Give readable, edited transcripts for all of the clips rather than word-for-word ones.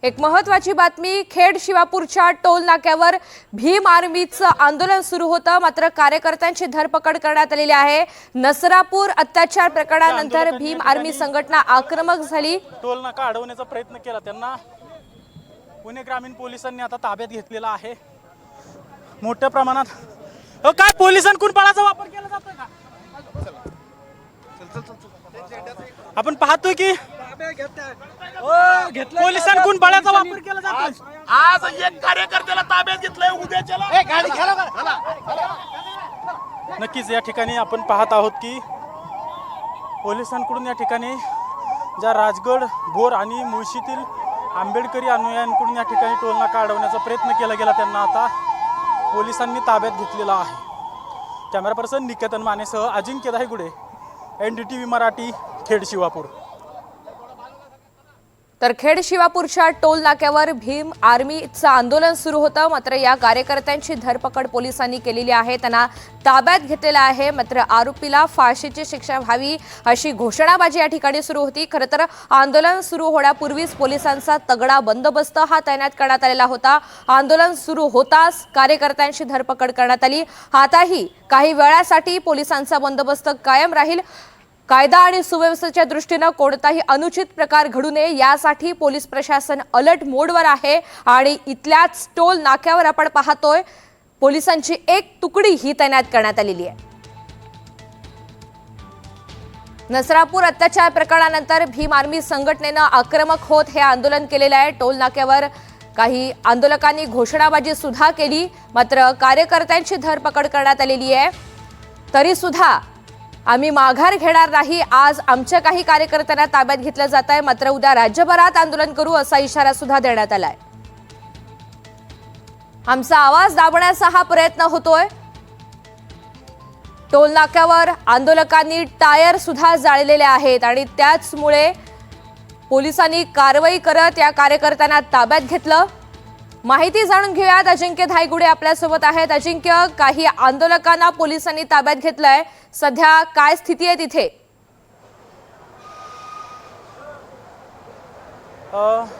एक महत्वाची बातमी, खेड शिवापूरच्या टोल नाक्यावर भीम आर्मीचं आंदोलन सुरू होतं, मात्र कार्यकर्त्यांची धरपकड करण्यात आलेली आहे। नसरापूर अत्याचार प्रकरणानंतर भीम आर्मी संघटना आक्रमक झाली। टोल नाका अडवण्याचा प्रयत्न केला, त्यांना पुणे ग्रामीण पोलिसांनी आता ताब्यात घेतलेला आहे। मोठ्या प्रमाणात काय पोलिसांकडून बळाचा वापर केला जातोय का? आपण पाहतोय की पोलिसांकडून बळाचा वापर केला जातोय। आज एक कार्यकर्त्याला ताब्यात घेतलंय, उद्याच्याला गाडी नक्कीच या ठिकाणी आपण पाहत आहोत की पोलिसांकडून या ठिकाणी ज्या राजगड, बोर आणि मुळशीतील आंबेडकरी अनुयायांकडून या ठिकाणी टोल नाका अडवण्याचा प्रयत्न केला गेला, त्यांना आता पोलिसांनी ताब्यात घेतलेला आहे। कॅमेरा पर्सन निकेतन मानेसह अजिंक्य धायगुडे, NDTV मराठी, खेड शिवापूर। तर खेड शिवापूरच्या टोल नाक्यावर भीम आर्मीचं आंदोलन सुरू होतं, मात्र या कार्यकर्त्यांची धरपकड पोलिसांनी केलेली आहे, त्यांना ताब्यात घेतलेला आहे। मात्र आरोपीला फाशीची शिक्षा व्हावी अशी घोषणाबाजी या ठिकाणी सुरू होती। खरं तर आंदोलन सुरू होण्यापूर्वीच पोलिसांचा तगडा बंदोबस्त हा तैनात करण्यात आलेला होता। आंदोलन सुरू होताच कार्यकर्त्यांची धरपकड करण्यात आली। आताही काही वेळासाठी पोलिसांचा बंदोबस्त कायम राहील। कायदा आणि सुव्यवस्थेच्या दृष्टीने कोणताही अनुचित प्रकार घडू नये यासाठी पोलीस प्रशासन अलर्ट मोडवर आहे आणि इथल्याच टोल नाक्यावर आपण पाहतोय पोलिसांची एक तुकडी ही तैनात करण्यात आलेली आहे। नसरापूर अत्याचार प्रकरणानंतर भीम आर्मी संघटनेनं आक्रमक होत हे आंदोलन केलेलं आहे। टोल नाक्यावर काही आंदोलकांनी घोषणाबाजी सुद्धा केली, मात्र कार्यकर्त्यांची धरपकड करण्यात आलेली आहे। तरी सुद्धा आम्ही माघार घेणार नाही, आज आमच्या काही कार्यकर्त्यांना ताब्यात घेतलं जात आहे, मात्र उद्या राज्यभरात आंदोलन करू असा इशारा सुद्धा देण्यात आलाय। आमचा आवाज दाबण्याचा हा प्रयत्न होतोय। टोल नाक्यावर आंदोलकांनी टायर सुद्धा जाळलेले आहेत आणि त्याचमुळे पोलिसांनी कारवाई करत या कार्यकर्त्यांना ताब्यात घेतलं। माहिती जाणून घेऊयात, अजिंक्य धायगुडे आपल्यासोबत आहेत। अजिंक्य, काही आंदोलकांना पोलिसांनी ताब्यात घेतलंय, सध्या काय स्थिती आहे तिथे?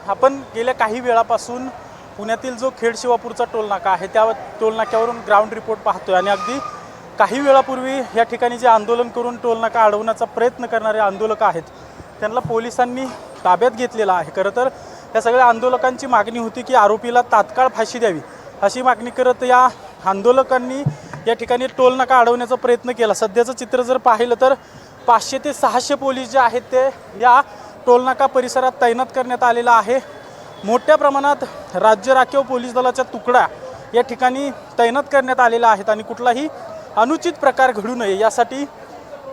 आपण गेल्या काही वेळापासून पुण्यातील जो खेड शिवापूरचा टोल नाका आहे त्या टोल नाक्यावरून ग्राउंड रिपोर्ट पाहतोय आणि अगदी काही वेळापूर्वी या ठिकाणी जे आंदोलन करून टोल नाका अडवण्याचा प्रयत्न करणारे आंदोलक आहेत त्यांना पोलिसांनी ताब्यात घेतलेला आहे। खरं तर या सगळ्या आंदोलकांची मागणी होती की आरोपीला तात्काळ फाशी द्यावी अशी मागणी करत या आंदोलकांनी या ठिकाणी टोल नाका अडवण्याचा प्रयत्न केला। सध्याचं चित्र जर पाहिलं तर 500 ते 600 पोलीस जे आहेत ते या टोल नाका परिसरात तैनात करण्यात आलेला आहे। मोठ्या प्रमाणात राज्य राखीव पोलीस दलाच्या तुकड्या या ठिकाणी तैनात करण्यात आलेल्या आहेत आणि कुठलाही अनुचित प्रकार घडू नये यासाठी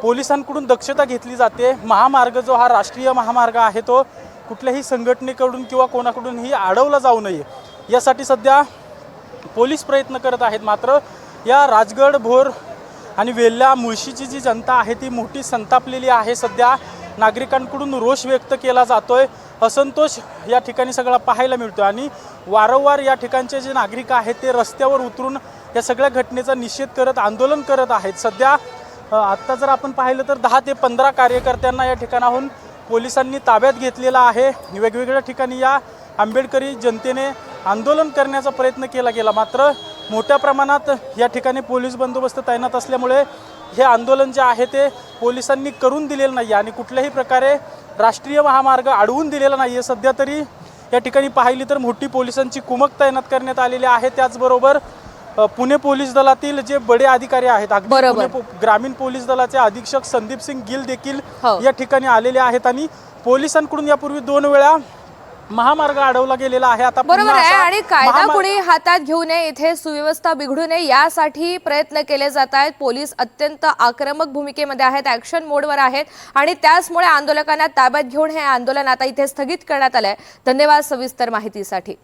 पोलिसांकडून दक्षता घेतली जाते। महामार्ग जो हा राष्ट्रीय महामार्ग आहे तो कुठल्याही संघटनेकडून किंवा कोणाकडूनही अडवला जाऊ नये यासाठी सध्या पोलीस प्रयत्न करत आहेत। मात्र या राजगड, भोर आणि वेल्हा, मुळशीची जी जनता आहे ती मोठी संतापलेली आहे। सध्या नागरिकांकडून रोष व्यक्त केला जातोय, असंतोष या ठिकाणी सगळा पाहायला मिळतोय आणि वारंवार या ठिकाणचे जे नागरिक आहेत ते रस्त्यावर उतरून या सगळ्या घटनेचा निषेध करत आंदोलन करत आहेत। सध्या आत्ता जर आपण पाहिलं तर 10 ते 15 कार्यकर्त्यांना या ठिकाणाहून पोलिसांनी ताब्यात घेतलेला आहे। वेगवेगळ्या ठिकाणी या आंबेडकरी जनतेने आंदोलन करण्याचा प्रयत्न केला गेला, मात्र मोठ्या प्रमाणात या ठिकाणी पोलीस बंदोबस्त तैनात असल्यामुळे हे आंदोलन जे आहे ते पोलिसांनी करून दिलेलं नाही आणि कुठल्याही प्रकारे राष्ट्रीय महामार्ग अडवून दिलेला नाही आहे। सध्या तरी या ठिकाणी पाहिली तर मोठी पोलिसांची कुमक तैनात करण्यात आलेली आहे। त्याचबरोबर पुणे पोलीस दलातील जे बडे अधिकारी आहेत, पुणे ग्रामीण पोलीस दलाचे अधीक्षक संदीप सिंग गिल देखील या ठिकाणी आलेले आहेत आणि पोलिसांकडून यापूर्वी 2 वेळा महामार्ग अडवला गेलेला आहे। आता बरोबर आहे आणि कायदा कुणी हातात घेऊ नये, इथे सुव्यवस्था बिघडू नये यासाठी प्रयत्न केले जात आहेत। पोलीस अत्यंत आक्रमक भूमिकेमध्ये आहेत, ऍक्शन मोडवर आहेत आणि त्याचमुळे आंदोलकांना ताब्यात घेऊन हे आंदोलन आता इथे स्थगित करण्यात आलंय। धन्यवाद सविस्तर माहितीसाठी।